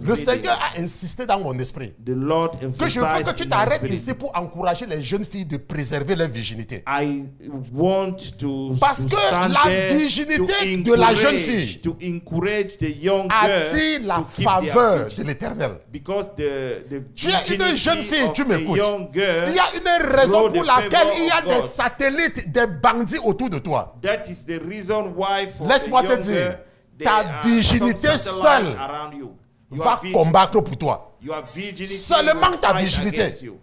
Le Seigneur a insisté dans mon esprit The Lord que je veux emphasized que tu in my t'arrêtes spirit. ici pour encourager les jeunes filles de préserver leur virginité. I want to Parce to que stand la there virginité to de la jeune fille to encourage the young attire girl la to keep their faveur virginity. de l'Éternel. Because the Tu es une virginity jeune fille, of tu a m'écoutes. young girl, Il y a une raison grow pour the laquelle favor il y a of des God. satellites, des bandits autour de toi. That is the reason why for Laisse-moi the te young dire, girl, there ta are virginité some satellites seule around you. va combattre pour toi. Your virginity Seulement will ta fight virginité. against you.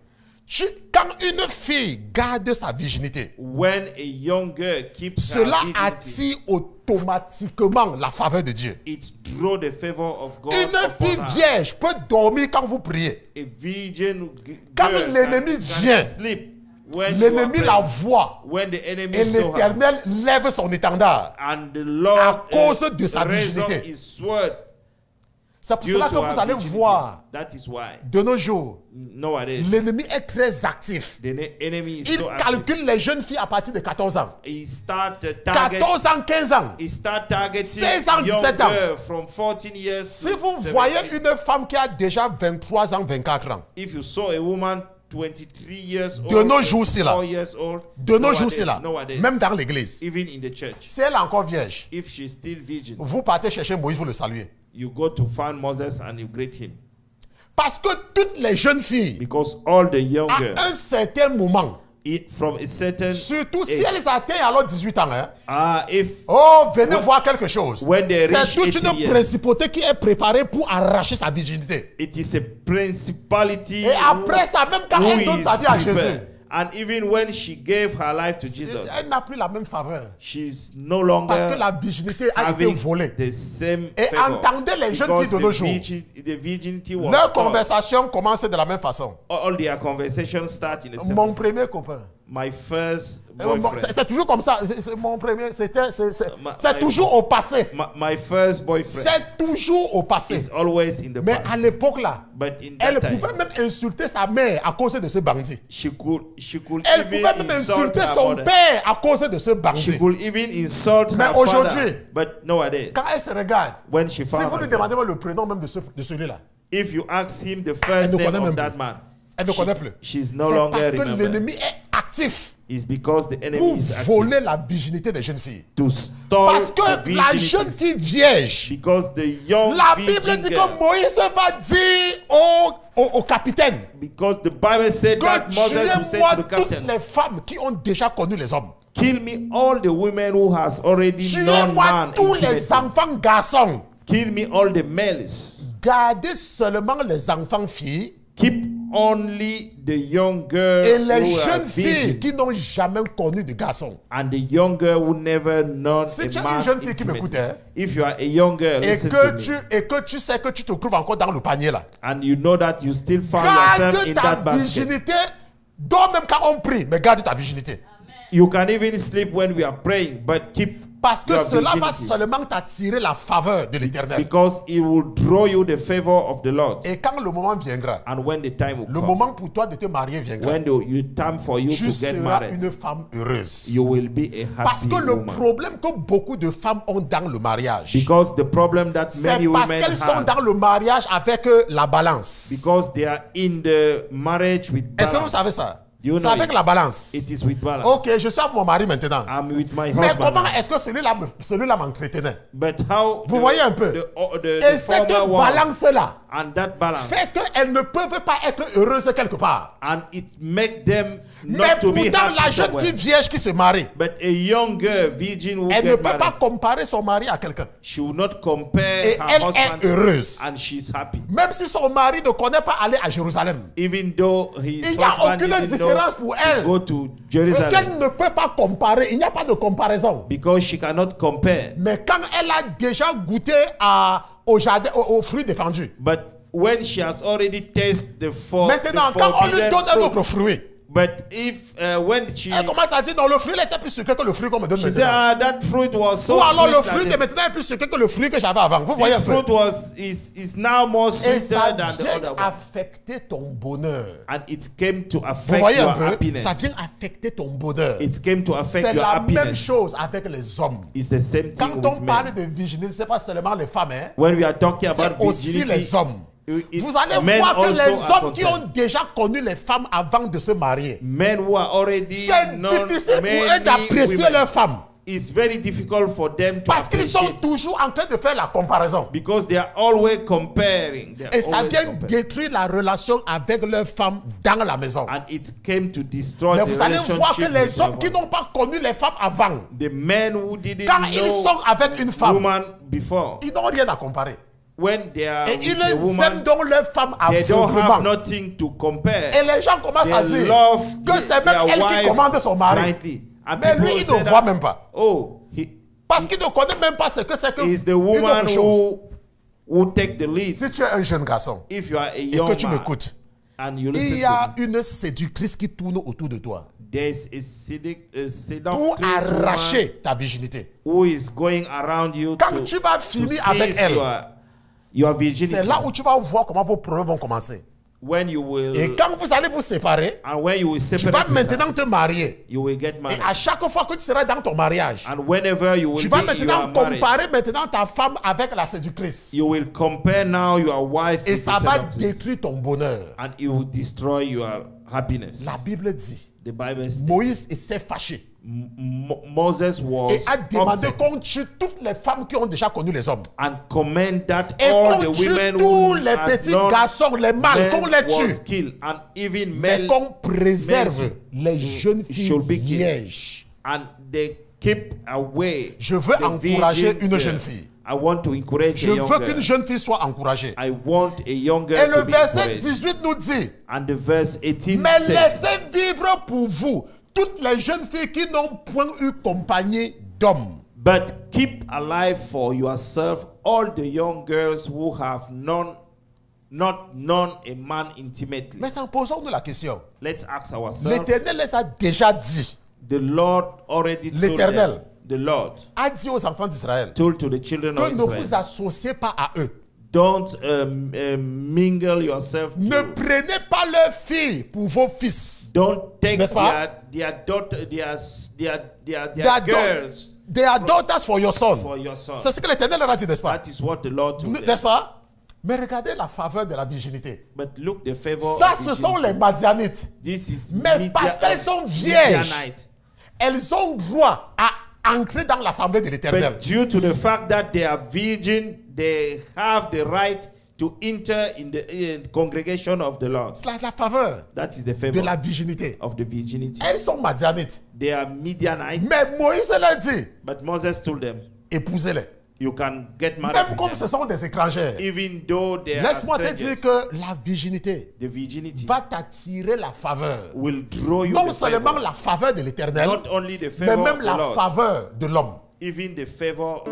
Quand une fille garde sa virginité, When a young girl keeps cela her virginity, attire automatiquement la faveur de Dieu. it draws the favor of God Une upon fille her. vierge peut dormir quand vous priez. A virgin Quand girl l'ennemi can vient, sleep when l'ennemi you are la praying. voit. When the enemy Et saw her, l'Éternel lève son étendard. and the Lord à cause de sa raised up virginité. his sword C'est pour due cela que to vous her allez virginity. voir, That is why de nos jours, nowadays l'ennemi est très actif. the enemy is Il so active. calcule les jeunes filles à partir de 14 ans. He start target. 14 ans, 15 ans. He start targeting 16 ans, young 17 ans. girl from 14 years. Si to vous 17. voyez une femme qui a déjà 23 ans, 24 ans, If you saw a woman 23 years old, de nos jours, c'est là. 4 years old, De nos jours, c'est là. nowadays, Même dans l'église. even in the church, Si elle est encore vierge, if she's still virgin, vous partez chercher Moïse, vous le saluez. you go to find Moses and you greet him. Parce que toutes les jeunes filles, Because all the young à girls, un certain moment, from a certain surtout si age, elles atteignent alors 18 ans, hein, if oh, venez voir quelque chose. when they reach C'est toute 18 une years, principauté qui est préparée pour arracher sa virginité. it is a principality Et après ça, même quand who elle donne sa vie à is Jésus, prepared. And even when she gave her life to Jesus, elle n'a plus la même faveur. she's no longer Parce que la virginité a été having volée. the same Et favor. entendez les jeunes Because filles de nos jours. the virginity was Leur stolen. conversation commence de la même façon. All their conversations start in the same. Mon premier copain. My first Bon, boyfriend. c'est toujours comme ça. C'est mon premier. C'est My- toujours au passé. My first boyfriend C'est toujours au passé. is always in the Mais past. à l'époque là, But in elle that time, pouvait même insulter sa mère à cause de ce bandit. she could Elle even pouvait même insult insulter her son mother. père à cause de ce She bandit. could even insult Mais her aujourd'hui, father. But nowadays, Quand elle se regarde, when she si found vous lui herself, demandez le prénom même de celui-là, if you ask him the Elle first ne name connaît of même that plus. man, elle ne connaît plus. she's no C'est longer parce que remembered. l'ennemi est actif It's because the enemy pour is active voler la virginité des jeunes filles. to stall Parce que the la virginity. jeune fille vierge, Because the young la virgin Bible dit girl, que Moïse va dire au capitaine because the Bible said that que Moses will say to tuez-moi the toutes captain, les femmes qui ont déjà connu les hommes. kill me all the women who has already known Tuez-moi man tous les intimately. enfants garçons. Kill me all the males. Gardez seulement les enfants filles Keep only the young girl et les who are jeunes filles virgin, qui n'ont jamais connu de garçons. and the young girl who never known Si tu a es man une jeune fille qui intimately. m'écoute, hein, If you are a young girl, et listen to que me, tu sais que tu te trouves encore dans le panier là, and you know that you still found yourself garde in ta that basket. virginité. Dors même quand on prie, mais garde ta virginité. You can even sleep when we are praying, but keep Parce que your cela va virginity, seulement t'attirer la faveur de l'Éternel. because it will draw you the favor of the Lord. Et quand le moment viendra, And when the time will le come, moment pour toi de te marier viendra, when the time for you tu to get seras married, une femme heureuse. you will be a Parce happy que le woman. problème que beaucoup de femmes ont dans le mariage, Because the problem that c'est many parce women qu'elles sont dans have, le mariage avec la balance. because they are in the marriage with Est-ce que vous balance. savez ça? You C'est know avec it. la balance. It is with balance. Ok, je suis avec mon mari maintenant. I'm with my Mais husband. comment now. est-ce que celui-là m'entretenait? But how Vous voyez un peu? Et the cette former one balance-là and that balance, fait qu'elles ne peuvent pas être heureuses quelque part. and it make them Mais not to be pourtant, la happy jeune somewhere. fille vierge qui se marie, But a young girl, virgin who elle ne get peut pas married, comparer son mari à quelqu'un. she will not compare Et her elle est husband, heureuse. and she's happy. Même si son mari ne connaît pas aller à Jérusalem. Even though his Il n'y a husband aucune didn't know différence pour elle. to go to Parce Jerusalem, qu'elle ne peut pas comparer. Il n'y a pas de comparaison. because she cannot compare. Mais quand elle a déjà goûté au jardin, aux fruits défendus. But when she has already tasted Maintenant, the quand on lui forbidden donne un fruit, autre fruit, but if when she elle commence à dire non, le fruit il était plus sucré que le fruit qu'on me donne she said, maintenant. that fruit was so Ou alors le sweet fruit de that maintenant est plus sucré que le fruit que j'avais avant. Vous voyez un this peu. fruit is now more Et sweeter ça than the vient other one, affecter ton bonheur. and it came to Vous affect voyez your un peu. Ça happiness. vient affecter ton bonheur. It came to affect C'est your la même happiness. chose avec les hommes. It's the same thing Quand with on parle men. de virginité, ce n'est pas seulement les femmes. Hein. When we are talking C'est about aussi virginity, les hommes. Vous allez men voir que also les are hommes qui concerned. ont déjà connu les femmes avant de se marier, Men who are already c'est known difficile pour eux many d'apprécier women, leurs femmes. it's very difficult for them to Parce qu'ils sont appreciate toujours en train de faire la comparaison. because they are always comparing. They are Et ça always vient comparing. détruire la relation avec leurs femmes dans la maison. And it came to destroy Mais the vous allez voir que relationship les with hommes qui the n'ont pas connu les femmes avant, the men who didn't quand ils know sont avec une femme, woman before, ils n'ont rien à comparer. when they are Et with ils the aiment woman, donc leurs femmes they don't have aveuglement. nothing to compare. Et les gens commencent à They dire love que c'est même their elle qui wife commande son mari. blindly. And Mais lui, people il say ne that, voit même pas. oh, Parce qu'il ne connaît même pas ce que c'est que he is the une woman autre chose. who take the lead. Si tu es un jeune garçon If you are a et young que tu man m'écoutes, and you il listen y to a me, une séductrice qui tourne autour de toi there's a pour seductress arracher woman ta virginité. who is going around you Quand to tu vas finir seize avec elle, your virginity. c'est là où tu vas voir comment vos problèmes vont commencer. When you will, Et quand vous allez vous séparer, and when you will tu separate vas with her, maintenant te marier. you will get Et married. à chaque fois que tu seras dans ton mariage, And whenever you will tu vas be in your maintenant marriage, comparer maintenant ta femme avec la séductrice. you will compare now your wife Et with ça the va seductress, détruire ton bonheur. and it will destroy your happiness. La Bible dit, The Bible says Moïse s'est fâché Moses was et a demandé upset qu'on tue toutes les femmes qui ont déjà connu les hommes. and command that Et all qu'on the tue women tous who les has petits known garçons, les mâles, men qu'on les was tue. killed, and even Mais male, qu'on préserve males les jeunes filles should be killed. vierges. and they keep away. Je veux the encourager virgin une girl. jeune fille. I want to encourage Je a young veux girl. qu'une jeune fille soit encouragée. I want a young girl Et le to be verset encouraged. 18 nous dit, And the verse 18 mais says, laissez vivre pour vous toutes les jeunes filles qui n'ont point eu compagnie d'hommes. but keep alive for yourself all the young girls who have not known a man intimately. Maintenant, posons-nous la question. Let's ask ourselves. L'Éternel les a déjà dit, The Lord already told L'Éternel. them. The Lord a dit aux enfants d'Israël, told to the children que of ne vous Israel, associez pas à eux. don't mingle yourself. Ne To, prenez pas leurs filles pour vos fils. don't take N'est-ce pas? their daughter, their They are girls They are daughters for your son. for your son. C'est ce que l'Éternel leur a dit, n'est-ce pas? That is what the Lord told them. N'est-ce pas? Mais regardez la faveur de la virginité. But look, the favor. Ça, of ce sont virginity. les Madianites. This is Mais parce qu'elles sont vierges, Midianite. elles ont droit à entrer dans l'assemblée de l'Éternel. But due to the fact that they are virgin, they have the right to enter in the congregation of the Lord. C'est la faveur That is the de favor la virginité. of the virginity. Elles sont Madianites. They are Midianite, Mais Moïse leur dit, but Moses told them, épousez-les. you can get married Même with comme them, ce sont des étrangères. even though they are Laisse-moi te dire strangers. que la virginité The virginity va t'attirer la faveur. will draw you Non the seulement favor. la faveur de l'Éternel, Not only the mais favor même of the la Lord, faveur de l'homme. even the favor